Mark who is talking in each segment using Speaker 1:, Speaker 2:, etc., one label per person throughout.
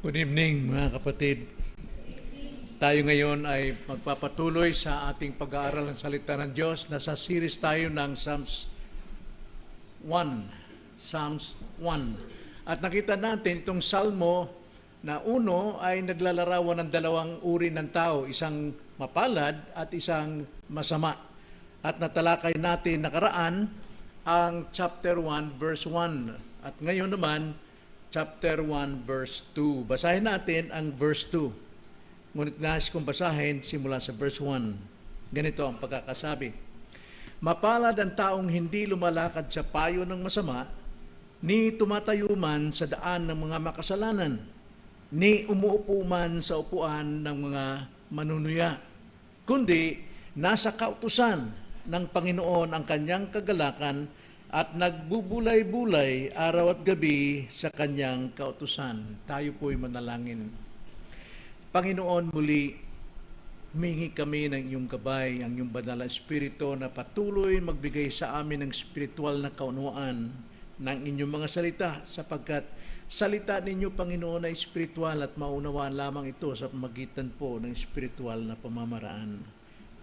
Speaker 1: Good evening mga kapatid. Tayo ngayon ay magpapatuloy sa ating pag-aaral ng salita ng Diyos. Nasa series tayo ng Psalms 1. Psalms 1. At nakita natin itong salmo na uno ay naglalarawan ng dalawang uri ng tao, isang mapalad at isang masama. At natalakay natin nakaraan ang chapter 1 verse 1. At ngayon naman, chapter 1, verse 2. Basahin natin ang verse 2. Ngunit nais kong basahin simula sa verse 1. Ganito ang pagkakasabi. Mapalad ang taong hindi lumalakad sa payo ng masama, ni tumatayo man sa daan ng mga makasalanan, ni umuupo man sa upuan ng mga manunuya, kundi nasa kautusan ng Panginoon ang kanyang kagalakan at nagbubulay-bulay araw at gabi sa kanyang kautusan. Tayo po'y manalangin. Panginoon, muli, humingi kami ng iyong gabay, ang iyong banal na Espiritu na patuloy magbigay sa amin ng spiritual na kaunawaan ng inyong mga salita, sapagkat salita ninyo, Panginoon, ay spiritual at maunawaan lamang ito sa pamagitan po ng spiritual na pamamaraan.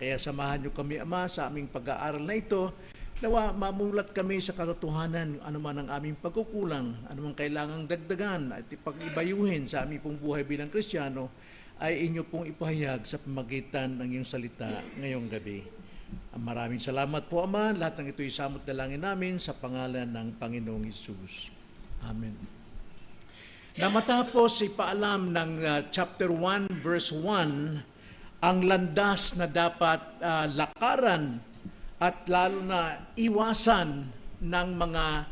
Speaker 1: Kaya samahan niyo kami, Ama, sa aming pag-aaral na ito, nawa mamulat kami sa katotohanan, anuman ang aming pagkukulang, anumang kailangang dagdagan at ipag-ibayuhin sa aming pong buhay bilang Kristiyano, ay inyo pong ipahayag sa pamagitan ng iyong salita ngayong gabi. Maraming salamat po, Ama. Lahat ng ito'y samot dalangin namin sa pangalan ng Panginoong Hesus. Amen. Na matapos ipaalam ng chapter 1 verse 1 ang landas na dapat lakaran at lalo na iwasan ng mga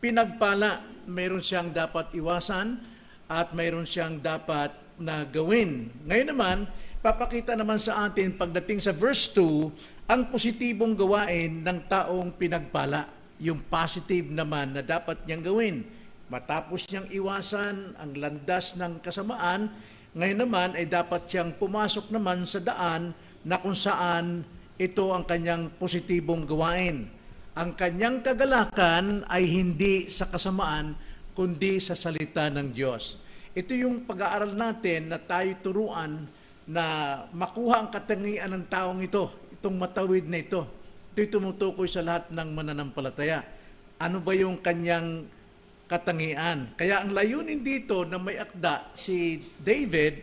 Speaker 1: pinagpala. Mayroon siyang dapat iwasan at mayroon siyang dapat na gawin. Ngayon naman, papakita naman sa atin pagdating sa verse 2, ang positibong gawain ng taong pinagpala. Yung positive naman na dapat niyang gawin. Matapos niyang iwasan ang landas ng kasamaan, ngayon naman ay dapat siyang pumasok naman sa daan na kung saan ito ang kanyang positibong gawain. Ang kanyang kagalakan ay hindi sa kasamaan, kundi sa salita ng Diyos. Ito yung pag-aaral natin na tayo turuan na makuha ang katangian ng taong ito, itong matawid na ito. Ito'y tumutukoy sa lahat ng mananampalataya. Ano ba yung kanyang katangian? Kaya ang layunin dito na may akda si David,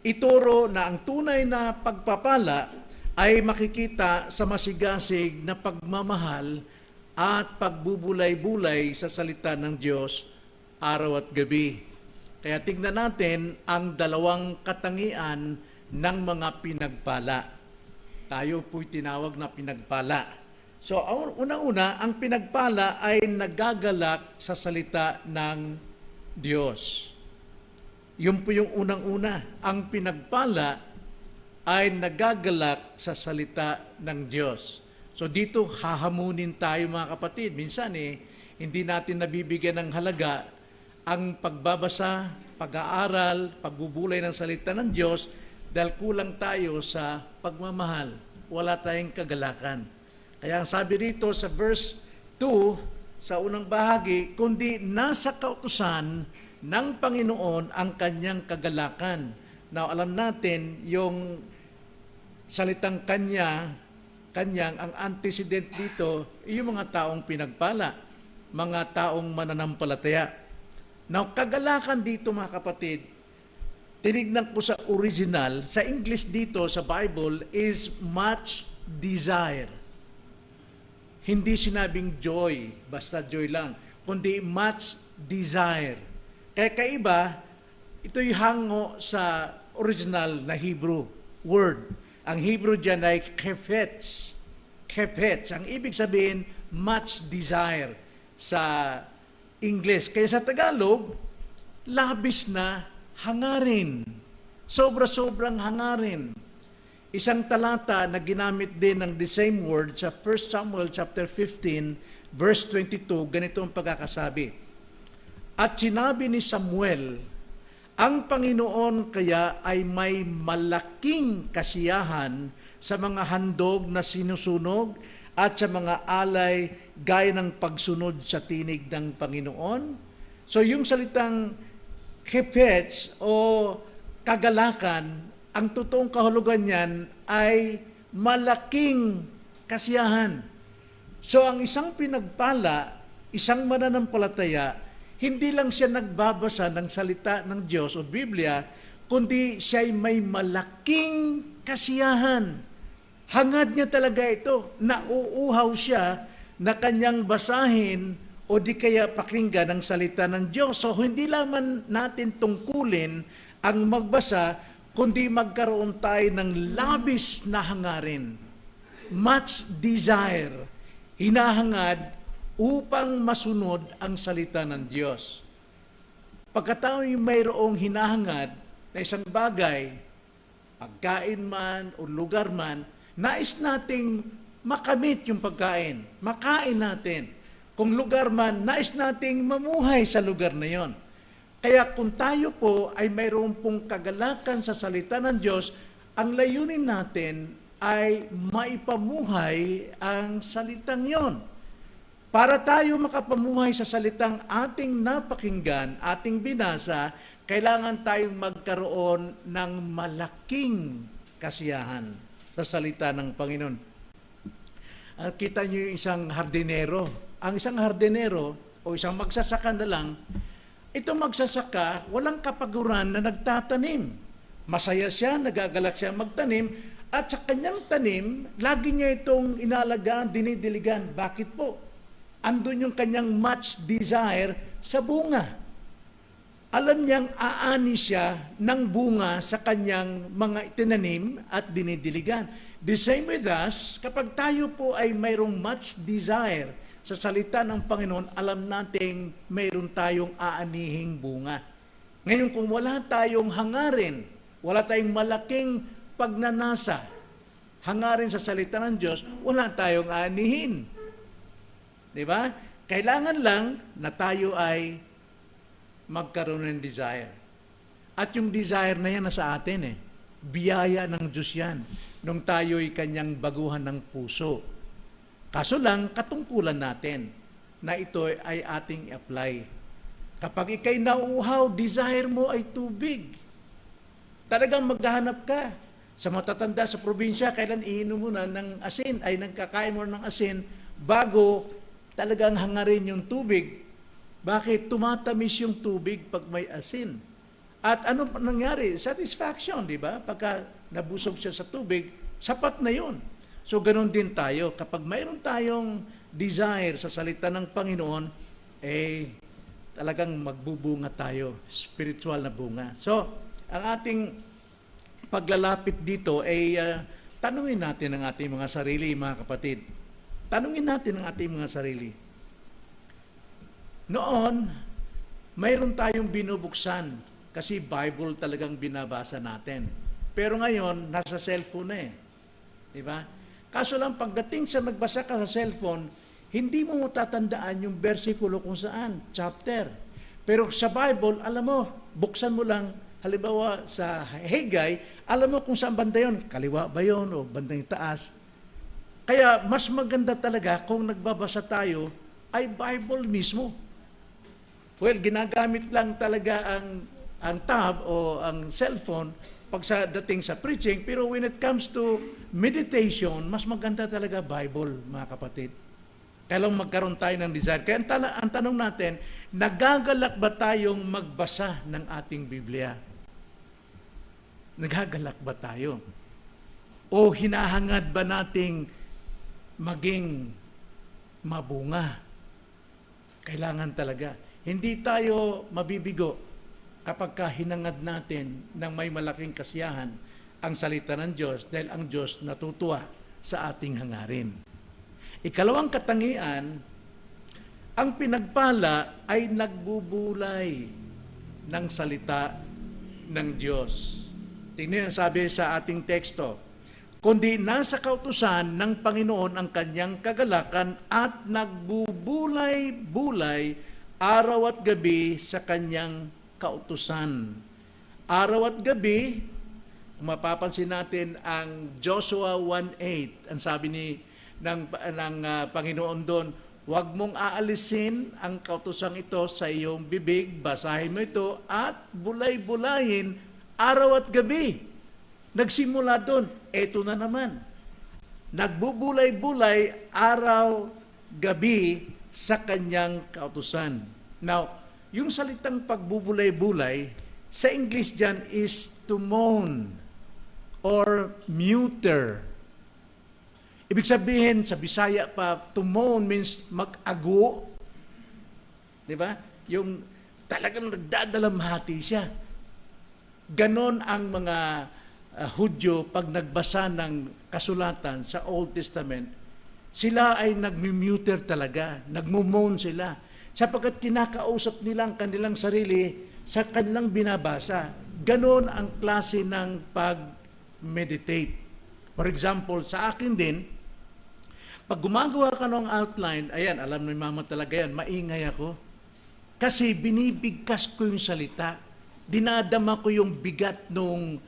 Speaker 1: ituro na ang tunay na pagpapala ay makikita sa masigasig na pagmamahal at pagbubulay-bulay sa salita ng Diyos araw at gabi. Kaya tingnan natin ang dalawang katangian ng mga pinagpala. Tayo po'y tinawag na pinagpala. So, unang-una, ang pinagpala ay nagagalak sa salita ng Diyos. Yun po yung unang-una. Ang pinagpala ay nagagalak sa salita ng Diyos. So dito hahamunin tayo mga kapatid. Minsan hindi natin nabibigyan ng halaga ang pagbabasa, pag-aaral, pagbubulay ng salita ng Diyos dahil kulang tayo sa pagmamahal. Wala tayong kagalakan. Kaya ang sabi rito sa verse 2, sa unang bahagi, kundi nasa kautusan ng Panginoon ang kanyang kagalakan. Now, alam natin yung salitang kanyang, ang antecedent dito, yung mga taong pinagpala, mga taong mananampalataya. Now, kagalakan dito mga kapatid, tinignan ko sa original, sa English dito, sa Bible, is much desire. Hindi sinabing joy, basta joy lang, kundi much desire. Kaya kaiba, ito'y hango sa original na Hebrew word. Ang Hebrew dyan ay kefetz. Kefetz. Ang ibig sabihin, much desire sa English. Kaya sa Tagalog, labis na hangarin. Sobra-sobrang hangarin. Isang talata na ginamit din ng the same word sa 1 Samuel chapter 15, verse 22, ganito ang pagkakasabi. At sinabi ni Samuel, ang Panginoon kaya ay may malaking kasiyahan sa mga handog na sinusunog at sa mga alay gaya ng pagsunod sa tinig ng Panginoon. So yung salitang hepets o kagalakan, ang totoong kahulugan niyan ay malaking kasiyahan. So ang isang pinagpala, isang mananampalataya, hindi lang siya nagbabasa ng salita ng Diyos o Biblia, kundi siya'y may malaking kasiyahan. Hangad niya talaga ito. Nauuhaw siya na kanyang basahin o di kaya pakinggan ang salita ng Diyos. So hindi lamang natin tungkulin ang magbasa, kundi magkaroon tayo ng labis na hangarin. Much desire. Hinahangad upang masunod ang salita ng Diyos. Pagkatao'y mayroong hinahangad na isang bagay, pagkain man o lugar man, nais nating makamit yung pagkain, makain natin. Kung lugar man, nais nating mamuhay sa lugar na yon. Kaya kung tayo po ay mayroon pong kagalakan sa salita ng Diyos, ang layunin natin ay maipamuhay ang salitang yon. Para tayo makapamuhay sa salitang ating napakinggan, ating binasa, kailangan tayong magkaroon ng malaking kasiyahan sa salita ng Panginoon. Kita niyo yung isang hardinero. Ang isang hardinero o isang magsasaka na lang, ito magsasaka, walang kapaguran na nagtatanim. Masaya siya, nagagalak siya magtanim, at sa kanyang tanim, lagi niya itong inalagaan, dinidiligan. Bakit po? Andun yung kanyang much desire sa bunga. Alam niyang aani siya ng bunga sa kanyang mga itinanim at dinidiligan. The same with us, kapag tayo po ay mayroong much desire sa salita ng Panginoon, alam nating mayroon tayong aanihing bunga. Ngayon, kung wala tayong hangarin, wala tayong malaking pagnanasa, hangarin sa salita ng Diyos, wala tayong aanihin. Diba? Kailangan lang na tayo ay magkaroon ng desire. At yung desire na yan nasa atin eh. Biyaya ng Diyos yan. Nung tayo'y kanyang baguhan ng puso. Kaso lang, katungkulan natin na ito ay ating apply. Kapag ikay nauuhaw, desire mo ay tubig. Talagang maghahanap ka. Sa matatanda sa probinsya, kailan iinom mo na ng asin, ay nagkakain mo ng asin, bago talagang hangarin yung tubig. Bakit? Tumatamis yung tubig pag may asin. At ano nangyari? Satisfaction, di ba? Pagka nabusog siya sa tubig, sapat na yun. So, ganun din tayo. Kapag mayroon tayong desire sa salita ng Panginoon, talagang magbubunga tayo. Spiritual na bunga. So, ang ating paglalapit dito ay tanungin natin ang ating mga sarili, mga kapatid. Tanungin natin ang ating mga sarili. Noon, mayroon tayong binubuksan kasi Bible talagang binabasa natin. Pero ngayon, nasa cellphone na eh. Di ba? Kaso lang, pagdating sa nagbasa ka sa cellphone, hindi mo matatandaan yung versikulo kung saan, chapter. Pero sa Bible, alam mo, buksan mo lang, halimbawa sa Haggai, alam mo kung saan banda yun. Kaliwa ba yun o bandang taas? Kaya mas maganda talaga kung nagbabasa tayo ay Bible mismo. Well, ginagamit lang talaga ang tab o ang cellphone pag sa dating sa preaching, pero when it comes to meditation, mas maganda talaga Bible, mga kapatid. Kailang magkaroon tayo ng desire. Kaya ang tanong natin, nagagalak ba tayong magbasa ng ating Biblia? Nagagalak ba tayo? O hinahangad ba nating maging mabunga? Kailangan talaga. Hindi tayo mabibigo kapag hinangad natin ng may malaking kasiyahan ang salita ng Diyos dahil ang Diyos natutuwa sa ating hangarin. Ikalawang katangian, ang pinagpala ay nagbubulay ng salita ng Diyos. Tingnan ang sabi sa ating teksto, kundi nasa kautusan ng Panginoon ang kanyang kagalakan at nagbubulay-bulay araw at gabi sa kanyang kautusan. Araw at gabi, kung mapapansin natin ang Joshua 1:8, ang sabi ng Panginoon doon, Huwag mong aalisin ang kautusang ito sa iyong bibig, basahin mo ito, at bulay-bulayin araw at gabi. Nagsimula doon, eto na naman. Nagbubulay-bulay araw, gabi sa kanyang kautusan. Now, yung salitang pagbubulay-bulay, sa English dyan is to moan or muter. Ibig sabihin, sa Bisaya pa, to moan means mag-ago. Di ba? Yung talagang nagdadalamhati siya. Ganon ang mga Hudyo pag nagbasa ng kasulatan sa Old Testament, sila ay nagmumuter talaga, nagmumoan sila. Sapagkat kinakausap nila ang kanilang sarili sa kanilang binabasa. Ganon ang klase ng pag-meditate. For example, sa akin din, pag gumagawa ka ng outline, ayan, alam ni Mama talaga yan, maingay ako. Kasi binibigkas ko yung salita. Dinadama ko yung bigat nung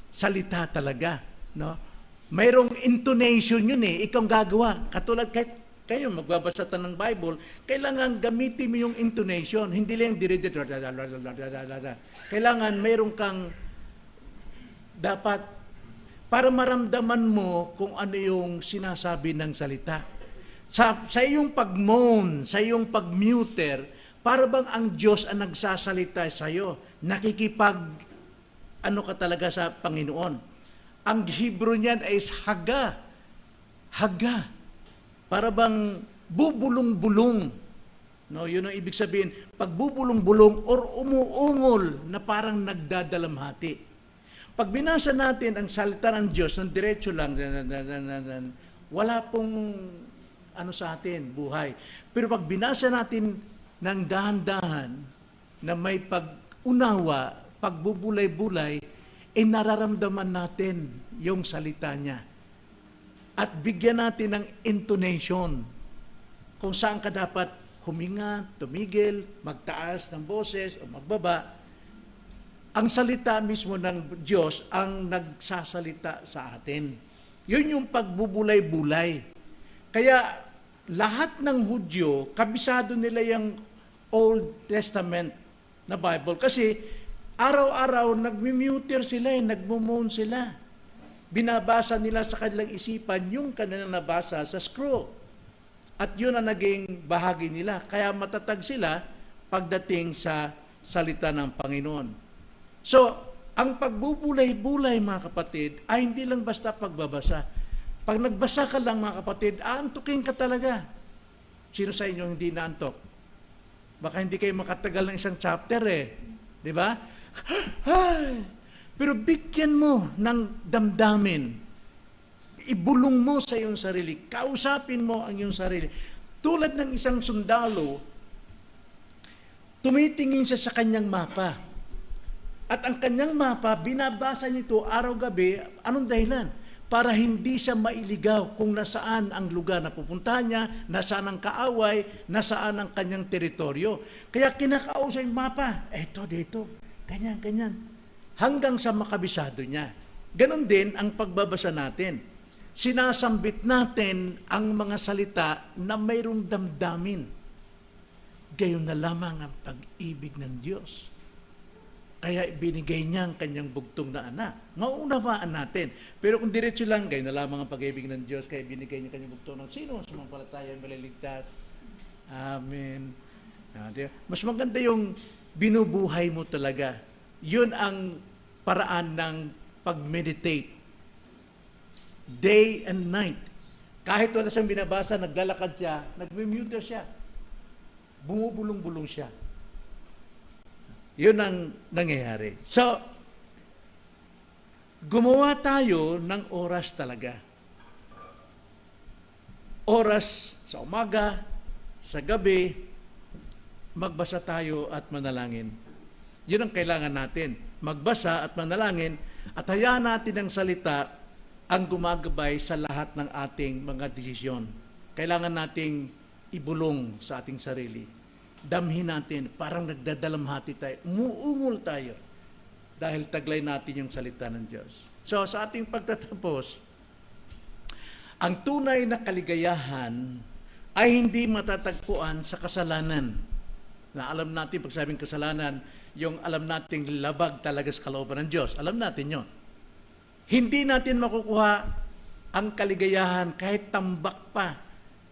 Speaker 1: salita talaga. No? Mayroong intonation yun eh, ikaw gagawa. Katulad kahit kayo magbabasa ta ng Bible, kailangan gamitin mo yung intonation. Hindi lang dire-dire. Kailangan mayroong kang dapat para maramdaman mo kung ano yung sinasabi ng salita. Sa iyong pag-moan, sa iyong pag-muter, para bang ang Diyos ang nagsasalita sa iyo, ano ka talaga sa Panginoon. Ang Hebrew niyan is haga. Haga. Para bang bubulong-bulong. No, yun ang ibig sabihin. Pag bubulong-bulong or umuungol na parang nagdadalamhati. Pag binasa natin ang salita ng Diyos, ng diretso lang, wala pong sa atin, buhay. Pero pag binasa natin ng dahan-dahan, na may pag-unawa, pagbubulay-bulay, nararamdaman natin yung salita niya. At bigyan natin ng intonation kung saan ka dapat huminga, tumigil, magtaas ng boses o magbaba. Ang salita mismo ng Diyos ang nagsasalita sa atin. Yun yung pagbubulay-bulay. Kaya lahat ng Hudyo, kabisado nila yung Old Testament na Bible. Kasi araw-araw nagmumuter sila, nagmumoan sila. Binabasa nila sa kanilang isipan yung kanilang nabasa sa scroll. At yun ang naging bahagi nila. Kaya matatag sila pagdating sa salita ng Panginoon. So, ang pagbubulay-bulay, mga kapatid, ay hindi lang basta pagbabasa. Pag nagbasa ka lang, mga kapatid, aantukin ka talaga. Sino sa inyo hindi naantok? Baka hindi kayo makatagal ng isang chapter eh. Di ba? Pero bigyan mo ng damdamin. Ibulong mo sa iyong sarili. Kausapin mo ang iyong sarili. Tulad ng isang sundalo, tumitingin siya sa kanyang mapa. At ang kanyang mapa, binabasa nito araw-gabi. Anong dahilan? Para hindi siya mailigaw kung nasaan ang lugar na pupuntahan niya, nasaan ang kaaway, nasaan ang kanyang teritoryo. Kaya kinakausap yung mapa. Eto, dito. Ganyan, ganyan. Hanggang sa makabisado niya. Ganon din ang pagbabasa natin. Sinasambit natin ang mga salita na mayroong damdamin. Gayon na lamang ang pag-ibig ng Diyos. Kaya binigay niya ang kanyang bugtong na anak. Mauunawaan natin. Pero kung diretso lang, gayon na lamang ang pag-ibig ng Diyos, kaya binigay niya kanyang bugtong ng sino sumampalataya ay maliligtas. Amen. Mas maganda yung binubuhay mo talaga. Yun ang paraan ng pag-meditate. Day and night. Kahit wala siyang binabasa, naglalakad siya, nagmumuter siya. Bumubulong-bulong siya. Yun ang nangyayari. So, gumawa tayo ng oras talaga. Oras sa umaga, sa gabi, magbasa tayo at manalangin. Yun ang kailangan natin. Magbasa at manalangin at hayaan natin ang salita ang gumagabay sa lahat ng ating mga desisyon. Kailangan nating ibulong sa ating sarili. Damhin natin, parang nagdadalamhati tayo, umuungol tayo dahil taglay natin yung salita ng Diyos. So sa ating pagtatapos, Ang tunay na kaligayahan ay hindi matatagpuan sa kasalanan. Na alam natin, pag sabing kasalanan, yung alam nating labag talaga sa kalooban ng Diyos. Alam natin yon. Hindi natin makukuha ang kaligayahan kahit tambak pa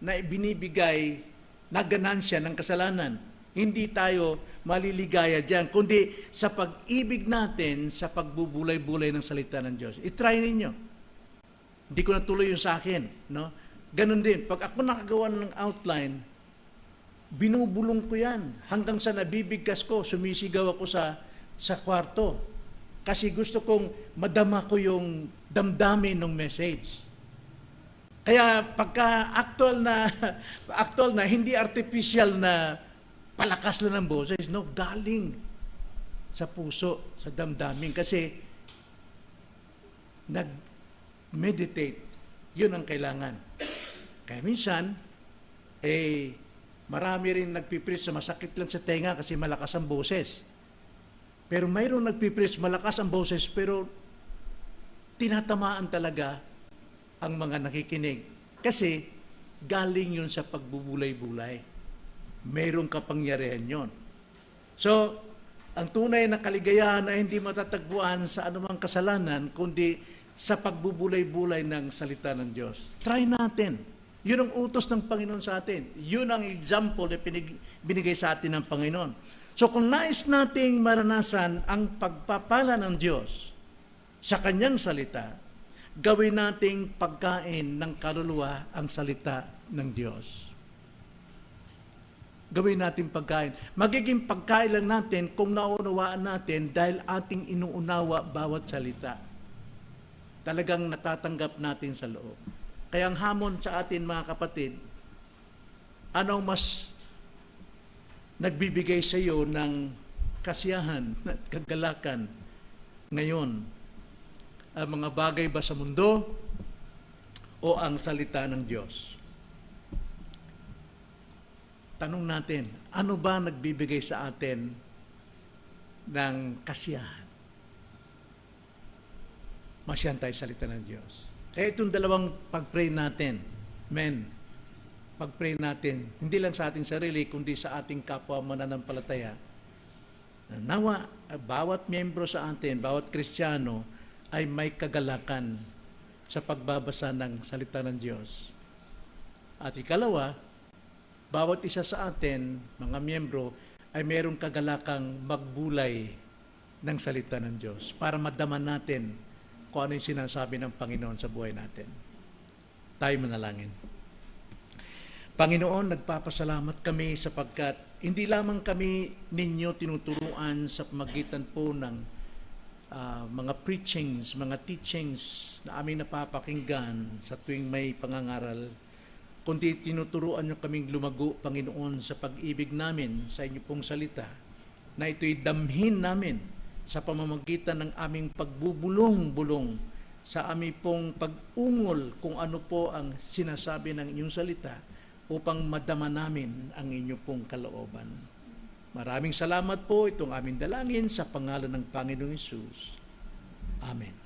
Speaker 1: na binibigay na ganansya ng kasalanan. Hindi tayo maliligaya dyan, kundi sa pag-ibig natin sa pagbubulay-bulay ng salita ng Diyos. I-try ninyo. Hindi ko natuloy yung sa akin. No? Ganon din. Pag ako nakagawa ng outline, binubulong ko yan. Hanggang sa nabibigkas ko, sumisigaw ako sa kwarto. Kasi gusto kong madama ko yung damdamin ng message. Kaya pagka actual na, hindi artificial na palakas lang ng boses, no, galing sa puso, sa damdamin. Kasi nag-meditate, yun ang kailangan. Kaya minsan, marami rin nagpipreach sa masakit lang sa tenga kasi malakas ang boses. Pero mayroong nagpipreach, malakas ang boses, pero tinatamaan talaga ang mga nakikinig. Kasi galing yun sa pagbubulay-bulay. Mayroong kapangyarihan yun. So, ang tunay na kaligayahan ay hindi matatagpuan sa anumang kasalanan, kundi sa pagbubulay-bulay ng salita ng Diyos. Try natin. Yun ang utos ng Panginoon sa atin. Yun ang example na binigay sa atin ng Panginoon. So kung nais nating maranasan ang pagpapala ng Diyos sa Kanyang salita, gawin nating pagkain ng kaluluwa ang salita ng Diyos. Gawin natin pagkain. Magiging pagkain lang natin kung naunawaan natin dahil ating inuunawa bawat salita. Talagang natatanggap natin sa loob. Kaya ang hamon sa atin, mga kapatid, ano mas nagbibigay sa iyo ng kasiyahan at kagalakan ngayon? Ang mga bagay ba sa mundo o ang salita ng Diyos? Tanong natin, ano ba nagbibigay sa atin ng kasiyahan? Masiyahan tayo sa salita ng Diyos. Kaya itong dalawang pag-pray natin, pag-pray natin, hindi lang sa ating sarili, kundi sa ating kapwa mananampalataya. Nawa, bawat miyembro sa atin, bawat Kristiyano, ay may kagalakan sa pagbabasa ng salita ng Diyos. At ikalawa, bawat isa sa atin, mga miyembro, ay mayroong kagalakang magbulay ng salita ng Diyos para madama natin kung ano yung sinasabi ng Panginoon sa buhay natin. Tayo manalangin. Panginoon, nagpapasalamat kami sapagkat hindi lamang kami ninyo tinuturuan sa pamagitan po ng mga preachings, mga teachings na aming napapakinggan sa tuwing may pangangaral, kundi tinuturuan nyo kaming lumago, Panginoon, sa pag-ibig namin sa inyo pong salita, na ito'y damhin namin sa pamamagitan ng aming pagbubulong-bulong sa aming pong pag-ungol kung ano po ang sinasabi ng inyong salita upang madama namin ang inyong pong kalooban. Maraming salamat po, itong aming dalangin sa pangalan ng Panginoong Hesus. Amen.